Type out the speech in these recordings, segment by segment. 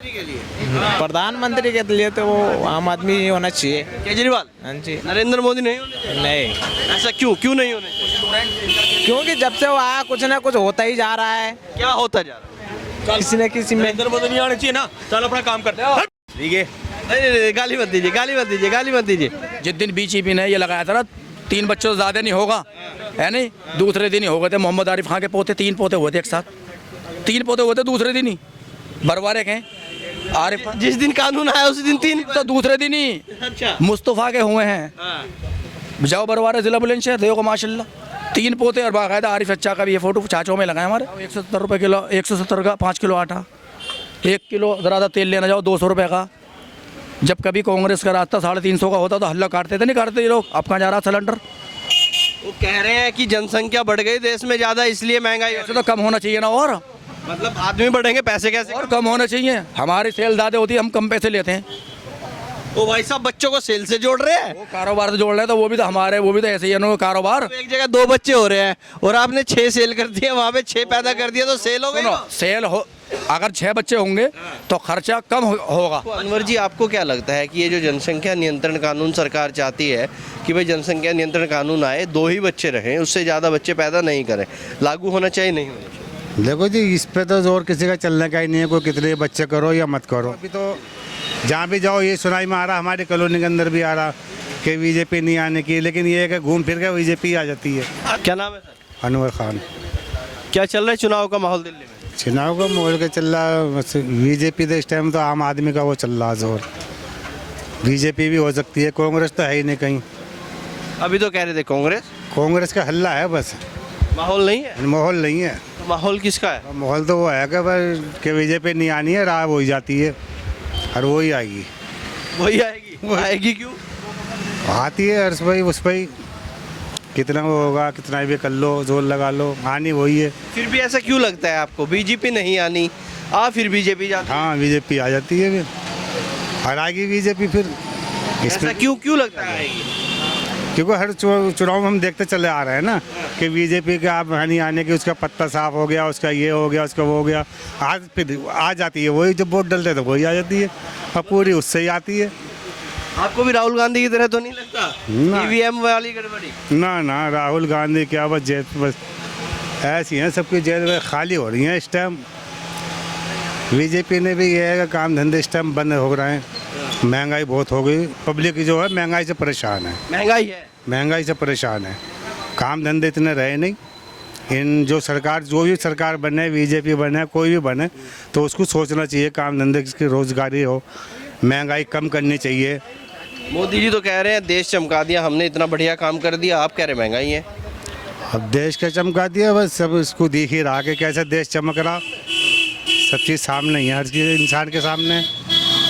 के लिए प्रधानमंत्री के लिए तो वो आम आदमी ही होना चाहिए। केजरीवाल, हाँ जी। नरेंद्र मोदी नहीं होने चाहिए? नहीं, ऐसा क्यों क्यों नहीं होने चाहिए? क्योंकि जब से वो आया कुछ ना कुछ होता ही जा रहा है क्या होता जा रहा है? किसी न किसी में। नरेंद्र मोदी नहीं आने चाहिए ना, चल अपना काम करते हैं। ठीक है, नहीं, गाली मत दीजिए, गाली मत दीजिए, गाली मत दीजिए। जिस दिन बीजेपी ने ये लगाया था ना 3 बच्चों से ज़्यादा नहीं होगा, है नहीं, दूसरे दिन ही हो गए थे। मोहम्मद आरिफ खान के पोते 3 पोते हुए थे एक साथ, 3 पोते हुए थे दूसरे दिन ही। बरवारे के आरिफ खान जिस दिन कानून आया उसी दिन 3। तो दूसरे दिन ही अच्छा। मुस्तफ़ा के हुए हैं। हाँ। जाओ बरवारे जिला बुलंदशहर देखो माशाल्लाह 3 पोते और बाकायदा आरिफ अच्छा का भी ये फोटो चाचों में लगाए हमारे। 170 रुपये किलो, 170 का 5 किलो आटा, 1 किलो ज़्यादा तेल लेना जाओ 200 रुपये का। जब कभी कांग्रेस का रास्ता 350 का होता तो हल्ला काटते थे, नहीं काटते ये लोग। अब कहाँ जा रहा सिलेंडर? वो कह रहे हैं कि जनसंख्या बढ़ गई देश में ज़्यादा, इसलिए महंगाई हो ऐसे तो कम होना चाहिए ना, और रही। मतलब आदमी बढ़ेंगे, पैसे कैसे? और कम होना चाहिए। हमारी सेल ज़्यादा होती है, हम कम पैसे लेते हैं। वो भाई साहब बच्चों को सेल से जोड़ रहे हैं। वो कारोबार से जोड़ रहे हैं तो वो भी तो हमारे, वो भी तो ऐसे ही है ना कारोबार। तो एक जगह 2 बच्चे हो रहे हैं और आपने 6 सेल कर दिया, वहाँ पे 6 पैदा कर दिया, तो सेल हो गई। सुनो, सेल हो, अगर 6 बच्चे होंगे तो खर्चा कम होगा। तो अनवर जी, आपको क्या लगता है कि ये जो जनसंख्या नियंत्रण कानून सरकार चाहती है कि भाई जनसंख्या नियंत्रण कानून आए, 2 ही बच्चे रहें, उससे ज़्यादा बच्चे पैदा नहीं करें, लागू होना चाहिए नहीं होना चाहिए? देखो जी, इस पे तो जोर किसी का चलने का ही नहीं है, कोई कितने बच्चे करो या मत करो। अभी तो जहाँ भी जाओ ये सुनाई में आ रहा, हमारी कॉलोनी के अंदर भी आ रहा कि बीजेपी नहीं आने की, लेकिन ये है कि घूम फिर के बीजेपी आ जाती है। क्या नाम है सर? अनवर खान। क्या चल रहा है चुनाव का माहौल दिल्ली में? चुनाव का माहौल के चल रहा, बस बीजेपी तो इस टाइम तो आम आदमी का वो चल रहा जोर। बीजेपी भी हो सकती है, कांग्रेस तो है ही नहीं कहीं। अभी तो कह रहे थे कांग्रेस का हल्ला है बस, माहौल नहीं है। माहौल नहीं है। तो माहौल किसका है? माहौल तो वो है कि बीजेपी नहीं आनी है, राह हो जाती है और वो ही आएगी। वही आएगी। आएगी क्यों? आती है हर्ष भाई, उस पर ही कितना वो होगा, कितना भी कर लो, जोर लगा लो, आनी वही है। फिर भी ऐसा क्यों लगता है आपको बीजेपी नहीं आनी, फिर बीजेपी जाती? हाँ, बीजेपी आ जाती है फिर, और आएगी बीजेपी फिर। ऐसा इसमें क्यों लगता है आएगी? क्योंकि हर चुनाव में हम देखते चले आ रहे हैं ना कि बीजेपी का आप नहीं आने की, उसका पत्ता साफ हो गया, उसका ये हो गया, उसका वो हो गया, आज फिर आ जाती है वही। जब वोट डलते तो वही आ जाती है और पूरी उससे ही आती है। आपको भी राहुल गांधी की तरह तो नहीं लगता ना। ईवीएम वाली गड़बड़ी? ना, राहुल गांधी क्या बस जेल, बस ऐसी हैं सबकी जेल में खाली हो रही हैं इस टाइम। बीजेपी ने भी ये है कि काम धंधे इस टाइम बंद हो रहे हैं, महंगाई बहुत हो गई, पब्लिक जो है महंगाई से परेशान है। महंगाई से परेशान है, काम धंधे इतने रहे नहीं। इन जो भी सरकार बने, बीजेपी बने, कोई भी बने, तो उसको सोचना चाहिए काम धंधे की, रोजगारी हो, महंगाई कम करनी चाहिए। मोदी जी तो कह रहे हैं देश चमका दिया, हमने इतना बढ़िया काम कर दिया, आप कह रहे महंगाई है। अब देश का चमका दिया, बस सब इसको दिख ही रहा कि कैसे देश चमक रहा। सब चीज़ सामने ही है, हर चीज़ इंसान के सामने।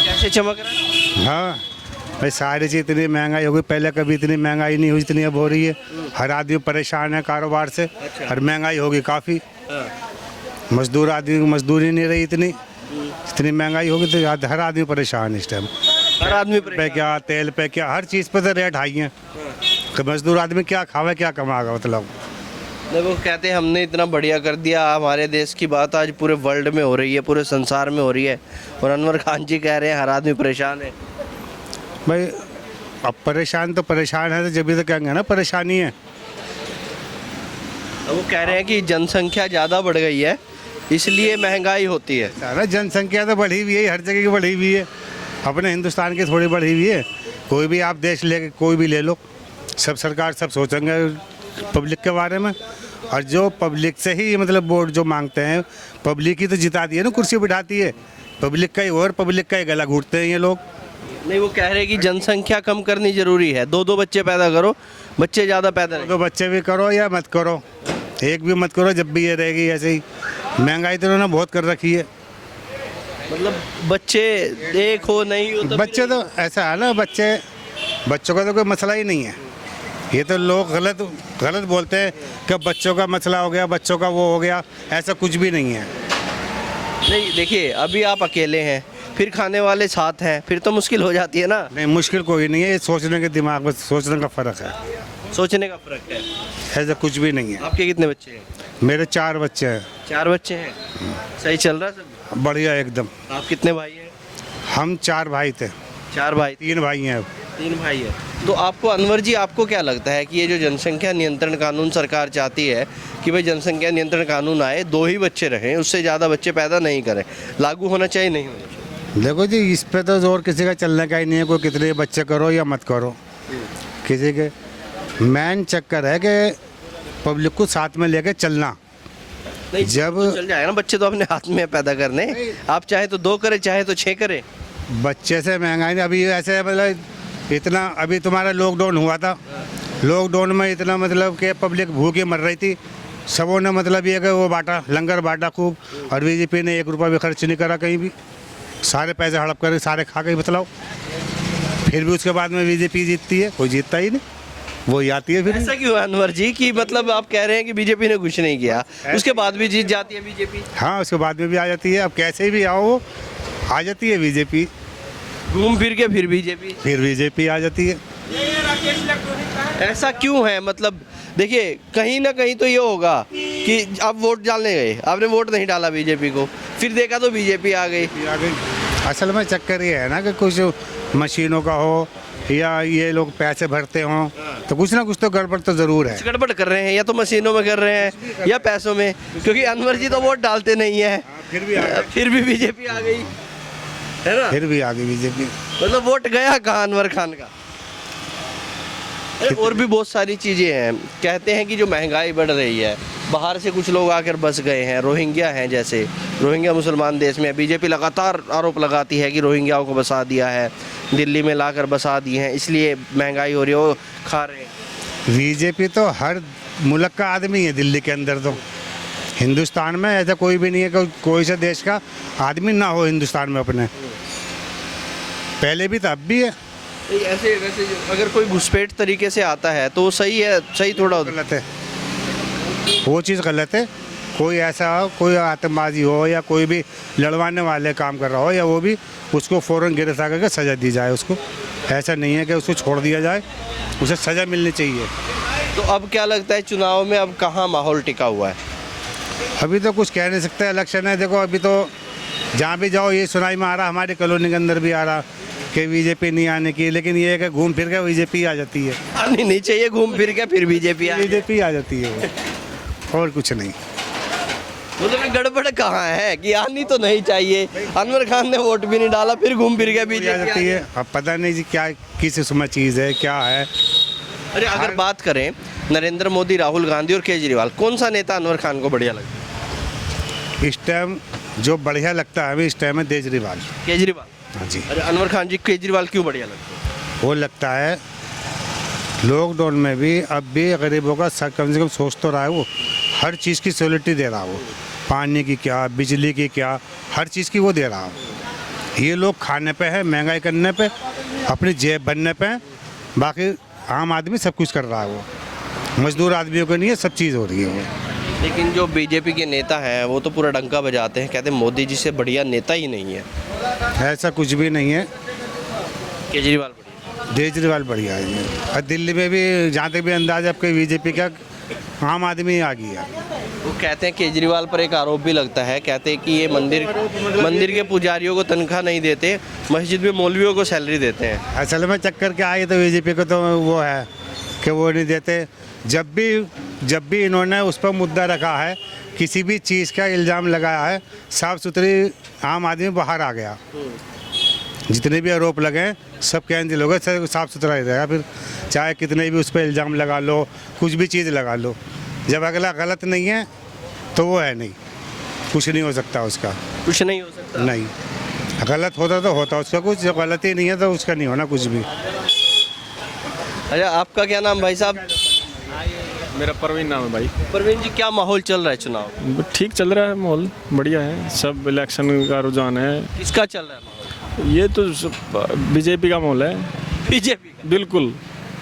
कैसे चमक रहा है? हाँ भाई, सारी चीज़ इतनी महंगाई हो गई, पहले कभी इतनी महंगाई नहीं हुई जितनी अब हो रही है। हर आदमी परेशान है कारोबार से, और महंगाई होगी काफ़ी। मजदूर आदमी को मजदूरी नहीं रही, इतनी महंगाई होगी तो हर आदमी परेशान है इस टाइम। हर आदमी पे क्या, तेल पे क्या, हर चीज़ पे तो रेट हाई है। कि मजदूर आदमी क्या खावे, क्या कमाएगा? मतलब देखो, कहते हैं हमने इतना बढ़िया कर दिया, हमारे देश की बात आज पूरे वर्ल्ड में हो रही है, पूरे संसार में हो रही है, और अनवर खान जी कह रहे हैं हर आदमी परेशान है। भाई अब परेशान तो परेशान है, तो जब भी तो कहेंगे ना परेशानी है। वो कह रहे हैं कि जनसंख्या ज़्यादा बढ़ गई है, इसलिए महंगाई होती है। सारा जनसंख्या तो बढ़ी हुई है, हर जगह की बढ़ी हुई है, अपने हिंदुस्तान की थोड़ी बढ़ी हुई है। कोई भी आप देश ले, कोई भी ले लो, सब सरकार सब सोचेंगे पब्लिक के बारे में, और जो पब्लिक से ही मतलब वोट जो मांगते हैं, पब्लिक ही तो जिताती है ना, कुर्सी बिठाती है पब्लिक का ही, और पब्लिक का ही गला घूटते हैं ये लोग। नहीं, वो कह रहे हैं कि जनसंख्या कम करनी जरूरी है, 2 बच्चे पैदा करो, बच्चे ज़्यादा पैदा नहीं। 2 बच्चे भी करो या मत करो, एक भी मत करो, जब भी ये रहेगी ऐसे ही। महंगाई तो उन्होंने बहुत कर रखी है। मतलब बच्चे एक हो नहीं हो, बच्चे तो ऐसा है ना, बच्चों का तो कोई मसला ही नहीं है। ये तो लोग गलत बोलते हैं कि बच्चों का मसला हो गया, बच्चों का वो हो गया, ऐसा कुछ भी नहीं है। नहीं, देखिए अभी आप अकेले हैं, फिर खाने वाले साथ हैं, फिर तो मुश्किल हो जाती है ना। नहीं, मुश्किल कोई नहीं है, ये सोचने के दिमाग में सोचने का फ़र्क है, सोचने का फर्क है। ऐसा कुछ भी नहीं है। आपके कितने बच्चे हैं? मेरे 4 बच्चे हैं। 4 बच्चे हैं, सही चल रहा है सब? बढ़िया एकदम। आप कितने भाई हैं? हम 4 भाई थे, 4 भाई, 3 भाई हैं अब। 3 भाई है। तो आपको अनवर जी, आपको क्या लगता है कि ये जो जनसंख्या नियंत्रण कानून सरकार चाहती है कि भाई जनसंख्या नियंत्रण कानून आए, 2 ही बच्चे रहें, उससे ज़्यादा बच्चे पैदा नहीं करें, लागू होना चाहिए नहीं होना चाहिए? देखो जी, इस पे तो जोर किसी का चलने का ही नहीं है, कोई कितने बच्चे करो या मत करो। किसी के मेन चक्कर है कि पब्लिक को साथ में लेके चलना। नहीं, जब तो चल जाएगा ना, बच्चे तो अपने हाथ में पैदा करने, आप चाहे तो 2 करें, चाहे तो 6 करें। बच्चे से महंगाई नहीं, अभी ऐसे मतलब इतना, अभी तुम्हारा लॉकडाउन हुआ था, लॉकडाउन में इतना मतलब कि पब्लिक भूखे मर रही थी, सबों ने मतलब ये कि वो बांटा, लंगर बांटा खूब, और बीजेपी ने 1 रुपया भी खर्च नहीं करा कहीं भी, सारे पैसे हड़प कर सारे खा के बतलाओ। फिर भी उसके बाद में बीजेपी जीतती है, कोई जीतता ही नहीं, वो ही आती है फिर। ऐसा क्यों है अनवर जी कि मतलब आप कह रहे हैं कि बीजेपी ने कुछ नहीं किया, उसके बाद भी जीत जाती है बीजेपी? हाँ, उसके बाद में भी आ जाती है, अब कैसे भी आओ आ जाती है बीजेपी, घूम फिर के फिर बीजेपी आ जाती है। ऐसा क्यों है? मतलब देखिए, कहीं ना कहीं तो ये होगा कि आप वोट डालने गए, आपने वोट नहीं डाला बीजेपी को, फिर देखा तो बीजेपी आ गई। असल में चक्कर ये है ना कि कुछ मशीनों का हो या ये लोग पैसे भरते हों, तो कुछ ना कुछ तो गड़बड़ तो ज़रूर है। गड़बड़ कर रहे हैं, या तो मशीनों में कर रहे हैं या पैसों में, क्योंकि अनवर जी तो वोट डालते नहीं है, फिर भी बीजेपी आ गई है ना। फिर भी आ गई बीजेपी। मतलब वोट गया कहाँ अनवर खान का? अरे और भी बहुत सारी चीज़ें हैं। कहते हैं कि जो महंगाई बढ़ रही है, बाहर से कुछ लोग आकर बस गए हैं, रोहिंग्या हैं, जैसे रोहिंग्या मुसलमान देश में, बीजेपी लगातार आरोप लगाती है कि रोहिंग्याओं को बसा दिया है, दिल्ली में लाकर बसा दिए हैं, इसलिए महंगाई हो रही है, वो खा रहे हैं। बीजेपी तो हर मुल्क का आदमी है दिल्ली के अंदर, तो हिंदुस्तान में ऐसा कोई भी नहीं है कि कोई से देश का आदमी ना हो हिंदुस्तान में अपने, पहले भी था अब भी है। ऐसे वैसे अगर कोई घुसपैठ तरीके से आता है तो वो सही है? सही थोड़ा होता गलत है, वो चीज़ गलत है। कोई ऐसा हो, कोई आतंकबाजी हो या कोई भी लड़वाने वाले काम कर रहा हो, या वो भी उसको फ़ौरन गिरफ्तार करके सज़ा दी जाए उसको। ऐसा नहीं है कि उसको छोड़ दिया जाए, उसे सज़ा मिलनी चाहिए। तो अब क्या लगता है चुनाव में अब कहाँ माहौल टिका हुआ है? अभी तो कुछ कह नहीं सकते, इलेक्शन है। देखो अभी तो जहाँ भी जाओ ये सुनाई में आ रहा, हमारे कॉलोनी के अंदर भी आ रहा कि बीजेपी नहीं आने की, लेकिन ये है कि घूम फिर के बीजेपी आ जाती है। आनी नहीं चाहिए घूम फिर के, फिर बीजेपी आ जाती है वो, और कुछ नहीं। मतलब गड़बड़ कहाँ है कि आनी तो नहीं चाहिए? अनवर खान ने वोट भी नहीं डाला, फिर घूम फिर के आ बीजेपी जाती है। अब पता नहीं जी क्या किस उसमें चीज़ है, क्या है। अरे अगर बात करें नरेंद्र मोदी, राहुल गांधी और केजरीवाल, कौन सा नेता अनवर खान को बढ़िया लगता है? इस टाइम जो बढ़िया लगता है अभी इस टाइम है केजरीवाल। केजरीवाल? हाँ जी। अरे अनवर खान जी, केजरीवाल क्यों बढ़िया लगता है? वो लगता है लॉकडाउन में भी अब भी गरीबों का कम से कम सोच तो रहा है, वो हर चीज़ की सैलिटी दे रहा है, वो पानी की क्या, बिजली की क्या, हर चीज़ की वो दे रहा है। ये लोग खाने पे है, महंगाई करने पे, अपनी जेब भरने पे है, बाकी आम आदमी सब कुछ कर रहा है, वो मजदूर आदमियों को नहीं है, सब चीज़ हो रही है वो। लेकिन जो बीजेपी के नेता हैं वो तो पूरा डंका बजाते हैं, कहते हैं मोदी जी से बढ़िया नेता ही नहीं है। ऐसा कुछ भी नहीं है, केजरीवाल बढ़िया। केजरीवाल बढ़िया है। और दिल्ली में भी जहाँ तक भी अंदाज आपके बीजेपी का आम आदमी आ गई है। वो कहते हैं केजरीवाल पर एक आरोप भी लगता है, कहते हैं कि ये मंदिर के पुजारियों को तनख्वाह नहीं देते, मस्जिद में मौलवियों को सैलरी देते हैं। असल में चक्कर क्या है, तो बीजेपी को तो वो है कि वो नहीं देते। जब भी इन्होंने उस पर मुद्दा रखा है, किसी भी चीज़ का इल्ज़ाम लगाया है, साफ़ सुथरी आम आदमी बाहर आ गया। जितने भी आरोप लगे हैं सब कैंसिल हो गए, साफ़ सुथरा ही रहेगा। फिर चाहे कितने भी उस पर इल्ज़ाम लगा लो, कुछ भी चीज़ लगा लो, जब अगला गलत नहीं है तो वो है नहीं, कुछ नहीं हो सकता उसका, कुछ नहीं हो सकता। नहीं, गलत होता तो होता उसका कुछ, जब गलत ही नहीं है तो उसका नहीं होना कुछ भी। अच्छा, आपका क्या नाम भाई साहब? मेरा परवीन नाम है भाई। परवीन जी, क्या माहौल चल रहा है चुनाव? ठीक चल रहा है माहौल, बढ़िया है, सब इलेक्शन का रुझान है। किसका चल रहा है माहौल? ये तो बीजेपी का माहौल है। बीजेपी का? बिल्कुल,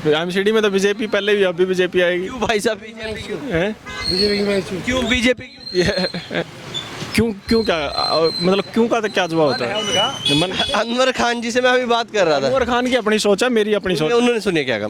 एमसीडी में तो बीजेपी पहले भी, अभी बीजेपी आएगी। क्यों भाई साहब बीजेपी क्यों? हैं? क्यों बीजेपी क्यों? क्यों क्या मतलब क्यों का तो क्या जवाब होता है? अनवर खान जी से मैं अभी बात कर रहा था। अनवर खान की अपनी सोच है, मेरी अपनी सोच। उन्होंने सुनिए क्या कहा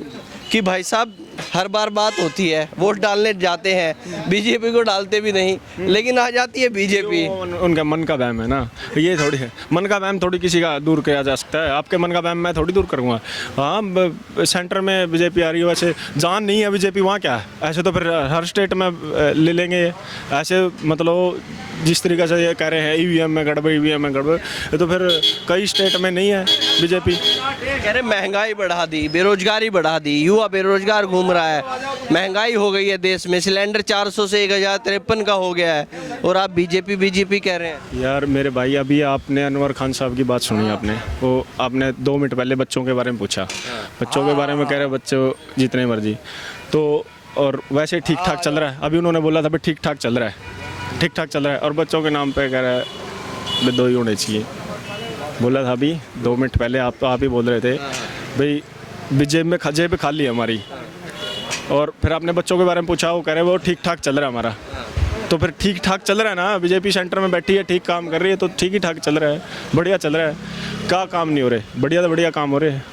कि भाई साहब हर बार बात होती है, वोट डालने जाते हैं, बीजेपी को डालते भी नहीं, लेकिन आ जाती है बीजेपी। उनका मन का वहम है ना, ये थोड़ी है। मन का वहम थोड़ी किसी का दूर किया जा सकता है। आपके मन का वहम मैं थोड़ी दूर करूँगा। हाँ, सेंटर में बीजेपी आ रही है, वैसे जान नहीं है बीजेपी वहाँ क्या है। ऐसे तो फिर हर स्टेट में ले लेंगे ये। ऐसे मतलब जिस तरीके से ये कह रहे हैं ईवीएम में गड़बड़, ईवीएम में गड़बड़, ये तो फिर कई स्टेट में नहीं है बीजेपी। कह रहे महंगाई बढ़ा दी, बेरोजगारी बढ़ा दी, युवा बेरोजगार घूम रहा है, महंगाई हो गई है देश में, सिलेंडर 400 से 1053 का हो गया है, और आप बीजेपी कह रहे हैं। यार मेरे भाई, अभी आपने अनवर खान साहब की बात सुनी आपने, वो आपने 2 मिनट पहले बच्चों के बारे में पूछा, बच्चों के बारे में कह रहे बच्चों जितने मर्जी, तो और वैसे ठीक ठाक चल रहा है। अभी उन्होंने बोला था भाई ठीक ठाक चल रहा है, ठीक ठाक चल रहा है, और बच्चों के नाम पे कह रहा है 2 ही होने चाहिए। बोला था अभी 2 मिनट पहले, आप ही बोल रहे थे भाई जेब पे खाली है हमारी, और फिर आपने बच्चों के बारे में पूछा, वो कह रहे वो ठीक ठाक चल रहा है हमारा। तो फिर ठीक ठाक चल रहा है ना, बीजेपी सेंटर में बैठी है, ठीक काम कर रही है, तो ठीक ही ठाक चल रहा है, बढ़िया चल रहा है। क्या काम नहीं हो रहे, बढ़िया तो बढ़िया काम हो रहे हैं,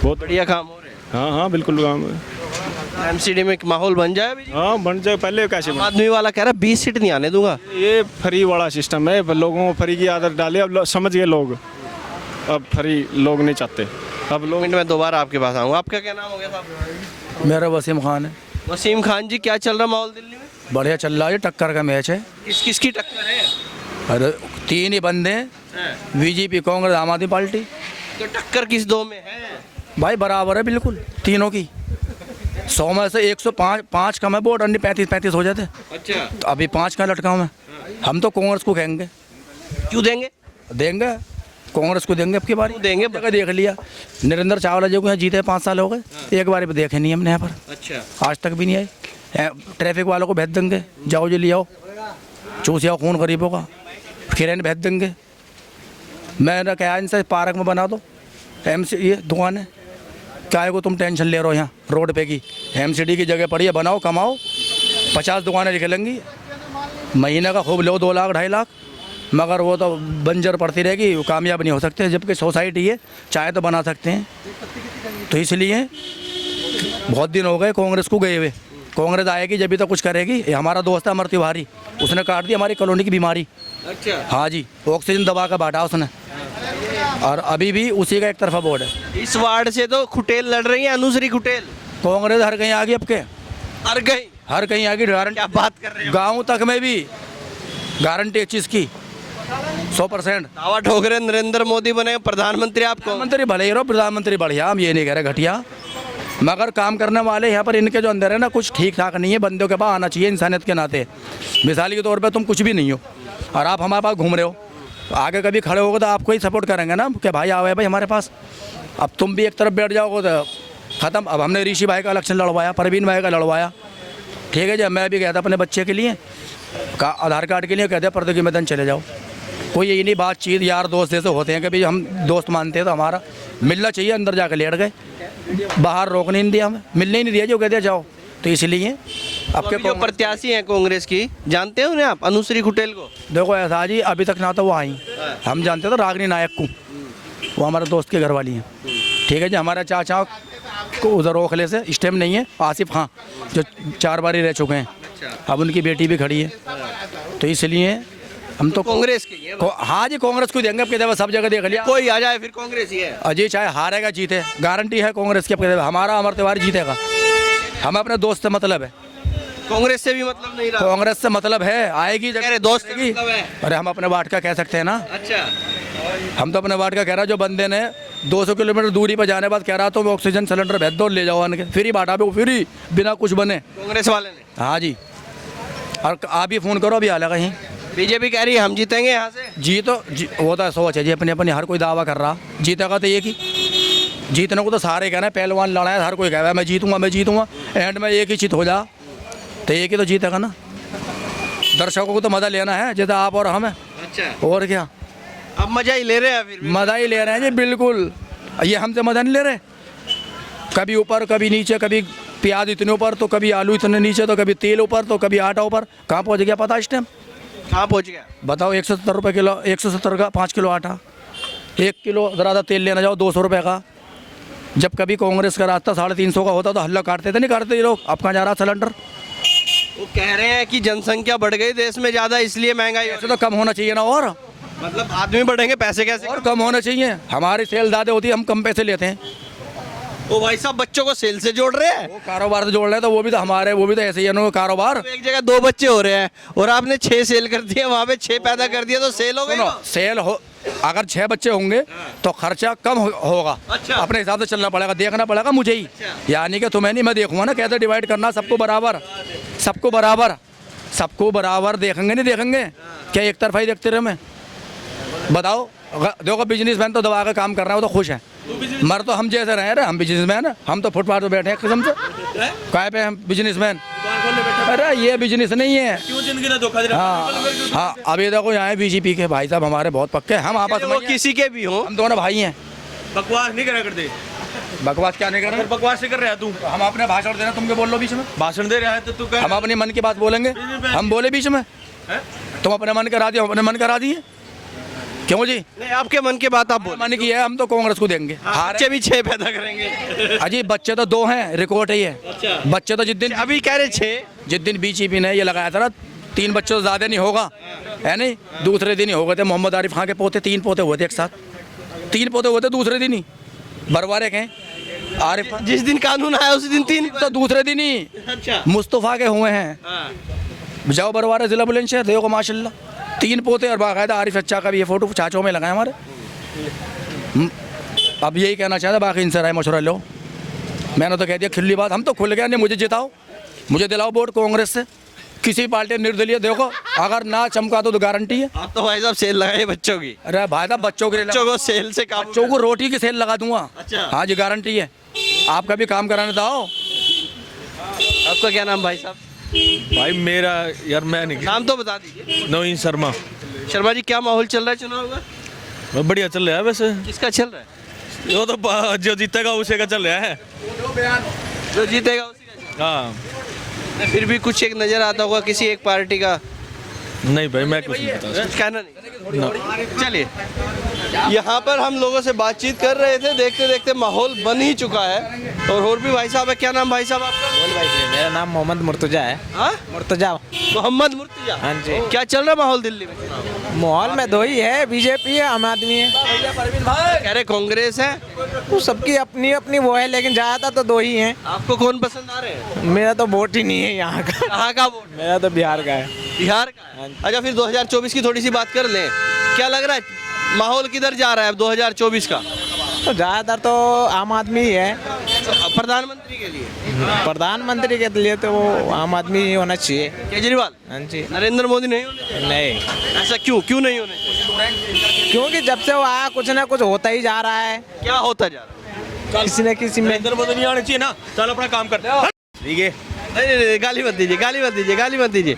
बहुत बढ़िया काम हो रहे हैं। हाँ हाँ बिल्कुल काम है। एमसीडी में माहौल बन जाए अभी? हाँ बन जाए। पहले कैसे आम आदमी वाला कह रहा है 20 सीट नहीं आने दूंगा। ये फ्री वाला सिस्टम है, लोगों को फ्री की आदत डाली, अब समझ गए लोग, अब फ्री लोग नहीं चाहते। अब लोग मिनट में दोबारा आपके पास आऊँगा। आपका क्या नाम हो गया साहब? मेरा वसीम खान है। वसीम खान जी, क्या चल रहा माहौल दिल्ली में? बढ़िया चल रहा है, टक्कर का मैच है। किस किस की टक्कर है? अरे 3 ही बंदे हैं, बीजेपी, कांग्रेस, आम आदमी पार्टी। तो टक्कर किस दो में है? भाई बराबर है बिल्कुल तीनों की। 100 में से 105 कम है वोट, अन्य 35 हो जाते। अच्छा, तो अभी 5 का लटका हूँ मैं। हम तो कांग्रेस को कहेंगे। क्यों देंगे? देंगे कांग्रेस को, देंगे अब की बारी। देंगे? जगह देख लिया, नरेंद्र चावला जी को यहाँ जीते 5 साल हो गए, एक बार भी देखे नहीं हमने यहाँ पर, अच्छा, आज तक भी नहीं आए। ट्रैफिक वालों को भेज देंगे, जाओ जी ले आओ, चूस आओ खून गरीबों का, किरण भेज देंगे। मैंने कहा इनसे पार्क में बना दो ये दुकान है, क्या को तुम टेंशन ले रहे हो यहाँ रोड पे की, एमसीडी की जगह पड़ी है, बनाओ, कमाओ, 50 दुकानें निकलेंगी, महीने का खूब लो 2 लाख 2.5 लाख, मगर वो तो बंजर पड़ती रहेगी, वो कामयाब नहीं हो सकते। जबकि सोसाइटी है, चाहे तो बना सकते हैं। तो इसलिए बहुत दिन हो गए कांग्रेस को गए हुए। कांग्रेस आएगी जब भी तो कुछ करेगी। ये हमारा दोस्त है अमर तिवारी, उसने काट दी हमारी कॉलोनी की बीमारी। अच्छा, हाँ जी, ऑक्सीजन दबा का बांटा उसने, और अभी भी उसी का एक तरफा बोर्ड है। इस वार्ड से तो खुटेल लड़ रही है, अनुश्री खुटेल। कांग्रेस हर कहीं आ गई, अब के हर गई, हर कहीं आ गई, गारंटी। क्या बात कर रहे हो? गाँव तक में भी गारंटी इस चीज़ की 100%। दावा ठोक रहे नरेंद्र मोदी बने प्रधानमंत्री। आपको प्रधानमंत्री भले ही रहो, प्रधानमंत्री बढ़िया, हम ये नहीं कह रहे घटिया, मगर काम करने वाले यहाँ पर इनके जो अंदर है ना, कुछ ठीक ठाक नहीं है। बंदों के पास आना चाहिए इंसानियत के नाते। मिसाल के तौर पे तुम कुछ भी नहीं हो और आप हमारे पास घूम रहे हो, आगे कभी खड़े होगे तो आपको ही सपोर्ट करेंगे ना कि भाई आओ भाई हमारे पास। अब तुम भी एक तरफ बैठ जाओगे तो ख़त्म। अब हमने ऋषि भाई का इलेक्शन लड़वाया, परवीन भाई का लड़वाया, ठीक है जी। मैं भी गया था अपने बच्चे के लिए का आधार कार्ड के लिए, कहते हैं पर्दे के मैदान चले जाओ। कोई यही नहीं बातचीत, यार दोस्त जैसे होते हैं कि भाई हम दोस्त मानते हैं तो हमारा मिलना चाहिए। अंदर जाकर लेट गए, बाहर रोक नहीं दिया, हमें मिलने ही नहीं दिया, जो कहते जाओ। तो इसलिए आपके जो प्रत्याशी हैं कांग्रेस की, जानते हैं उन्हें आप, अनुश्री खुटेल को? देखो ऐसा जी, अभी तक ना तो वो आई, हम जानते थे रागनी नायक को, वो हमारे दोस्त के घर वाली हैं, ठीक है जी। हमारे चाचा को उधर ओखले से स्टेम नहीं है, आसिफ खां, जो 4 बार ही रह चुके हैं, अब उनकी बेटी भी खड़ी है। तो इसलिए हम तो कांग्रेस की है। हाँ जी, कांग्रेस को देंगे। अब कहते सब जगह देख लिया, कोई आ जाए फिर कांग्रेस ही है। अजय चाहे हारेगा जीते, गारंटी है कांग्रेस की। अब कहते हमारा अमर तिवारी जीतेगा, हमें अपने दोस्त से मतलब है, कांग्रेस से भी मतलब नहीं रहा। कांग्रेस से मतलब है, आएगी अरे दोस्त की मतलब है। अरे हम अपने वार्ड का कह सकते हैं ना। अच्छा, हम तो अपने वार्ड का कह रहा है। जो बंदे ने 200 किलोमीटर दूरी पर जाने बाद कह रहा तो मैं ऑक्सीजन सिलेंडर भेज दो, ले जाओ आने के, फ्री बांटा भी फ्री, बिना कुछ बने, कांग्रेस वाले ने। हाँ जी। और आप ही फ़ोन करो, अभी हाल कहीं बीजेपी कह रही है हम जीतेंगे यहाँ से। वो तो सोच है जी अपनी अपनी, हर कोई दावा कर रहा, जीतेगा तो एक ही। जीतने को तो सारे कहना है, पहलवान लड़ा है, हर कोई कह रहा है मैं जीतूंगा, एंड में एक ही जीत हो जा तो एक ही तो जीतेगा ना। दर्शकों को तो मज़ा लेना है, जैसे आप और हम है। अच्छा, और क्या, अब मजा ही ले रहे हैं फिर भी। मज़ा ही ले रहे हैं जी, बिल्कुल। ये हमसे मज़ा नहीं ले रहे, कभी ऊपर कभी नीचे, कभी प्याज इतने ऊपर तो कभी आलू इतने नीचे, तो कभी तेल ऊपर तो कभी आटा ऊपर। कहाँ पहुँच गया पता इस टाइम? कहाँ पहुँच गया बताओ। 170 रुपये किलो, 170 का 5 किलो आटा, 1 किलो ज़रा तेल लेना जाओ 200 रुपये का, जब कभी कांग्रेस का रास्ता 350 का होता तो हल्ला काटते थे, नहीं काटते ये लोग। अब कहाँ जा रहा सिलेंडर? वो कह रहे हैं कि जनसंख्या बढ़ गई देश में ज़्यादा, इसलिए महंगाई हो ऐसे तो कम होना चाहिए ना, और मतलब आदमी बढ़ेंगे, पैसे कैसे और कम होना चाहिए। हमारी सेल ज़्यादा होती है, हम कम पैसे लेते हैं। ओ भाई साहब, बच्चों को सेल से जोड़ रहे हैं। वो कारोबार से जोड़ रहे हैं तो वो भी तो हमारे, वो भी तो ऐसे ही है ना कारोबार। एक जगह 2 बच्चे हो रहे हैं और आपने 6 सेल कर दिए, वहाँ पे 6 पैदा कर दिया, तो सेल हो गई। सुनो, सेल हो, अगर 6 बच्चे होंगे तो खर्चा कम होगा। अच्छा। अपने हिसाब से चलना पड़ेगा, देखना पड़ेगा मुझे ही, यानी कि तुम्हें नहीं, मैं देखूंगा ना कैसे डिवाइड करना, सबको बराबर, सबको बराबर, सबको बराबर देखेंगे, नहीं देखेंगे क्या एक तरफा ही देखते रहे? मैं बताओ, देखो बिजनेसमैन तो दबा के काम कर रहे हैं, वो तो खुश है। मर तो हम जैसे रहे, हम बिजनेसमैन, हम तो फुटपाथ पे बैठे हैं किस्म से। काय पे हम बिजनेसमैन? अरे ये बिजनेस नहीं है। क्यों जिंदगी ने धोखा दिया? हाँ, अभी देखो यहाँ बीजेपी के भाई साहब हमारे बहुत पक्के, हम आपस में वो किसी के भी हो, हम दोनों भाई हैं। बकवास नहीं करा करते। बकवास क्या नहीं कर रहे? अगर बकवास से कर रहा है तू, हम अपने भाषण देना, तुम क्या बोल लो बीच में? भाषण दे रहा है तो तू कह। हम अपने मन की बात बोलेंगे, हम बोले बीच में? तुम अपने मन करा दिए, हम अपने मन करा दिए, क्यों जी? नहीं, आपके मन की बात आप बोलो। मन की है, हम तो कांग्रेस को देंगे। बच्चे भी 6 पैदा करेंगे। अजी बच्चे तो 2 हैं, रिकॉर्ड है ये। अच्छा। बच्चे तो अभी कह रहे 6। जिस दिन बीजेपी ने ये लगाया था ना 3 बच्चे तो ज़्यादा नहीं होगा, है नहीं, दूसरे दिन ही हो गए थे मोहम्मद आरिफ खान के पोते, 3 पोते हुए थे एक साथ, 3 पोते हुए थे दूसरे दिन ही, बरवारे के आरिफ खान। जिस दिन कानून आया उसी दिन 3। तो दूसरे दिन ही अच्छा। मुस्तफ़ा के हुए हैं। जाओ बरवारे जिला बुलंदशहर, देखो माशाल्लाह 3 पोते, और बाकायदा आरिफ अच्छा का भी ये फोटो चाचों में लगाए हमारे। अब यही कहना चाहता, बाकी इनसे राय मशवरा लो। मैंने तो कह दिया खुली बात, हम तो खुल गया, नहीं मुझे जिताओ, मुझे दिलाओ वोट कांग्रेस से, किसी पार्टी निर्दलीय, देखो अगर ना चमका तो गारंटी है। आप तो भाई साहब सेल लगाए बच्चों की। अरे भाई साहब बच्चों के लिए बच्चों को सेल से काम, बच्चों को रोटी की सेल लगा दूंगा। अच्छा। हाँ जी, गारंटी है। आपका भी काम कराने तो आओ। आपका क्या नाम भाई साहब? भाई मेरा यार, मैं नहीं, नाम तो बता दीजिए। नवीन शर्मा। शर्मा जी, क्या माहौल चल रहा है चुनाव का? बढ़िया चल रहा है वैसे। किसका चल रहा है? वो तो जो जीतेगा उसे का चल रहा है। जो जीतेगा उसी का चल हाँ। रहा है। फिर भी कुछ एक नजर आता होगा किसी एक पार्टी का। नहीं भाई, मैं कुछ नहीं बता कुछ कहना नहीं। चलिए, यहाँ पर हम लोगों से बातचीत कर रहे थे, देखते देखते माहौल बन ही चुका है। और भी भाई साहब है। क्या नाम भाई साहब आपका? मेरा नाम मोहम्मद मुर्तजा है। हाँ? मुर्तजा। मोहम्मद मुर्तजा। हाँ जी। क्या चल रहा है माहौल दिल्ली में? माहौल में 2 ही है, बीजेपी है, आम आदमी है। कह रहे कांग्रेस है। तो सबकी अपनी अपनी वो है, लेकिन ज़्यादातर तो 2 ही हैं। आपको कौन पसंद आ रहे हैं? मेरा तो वोट ही नहीं है यहाँ का। कहाँ का वोट? मेरा तो बिहार का है। बिहार का है। अच्छा, फिर 2024 की थोड़ी सी बात कर लें। क्या लग रहा है माहौल किधर जा रहा है अब 2024 का? तो ज़्यादातर तो आम आदमी ही है। प्रधानमंत्री के लिए? प्रधानमंत्री के लिए तो वो आम आदमी ही होना चाहिए। केजरीवाल? हाँ जी। नरेंद्र मोदी नहीं होने चाहिए? नहीं, ऐसा क्यों नहीं होने चाहिए? क्योंकि जब से वो आया कुछ ना कुछ होता ही जा रहा है, क्या होता जा रहा है? किसी न किसी में। नरेंद्र मोदी नहीं आने चाहिए ना, चल अपना काम करते। ठीक है। नहीं, गाली मत दीजिए, गाली मत दीजिए, गाली मत दीजिए।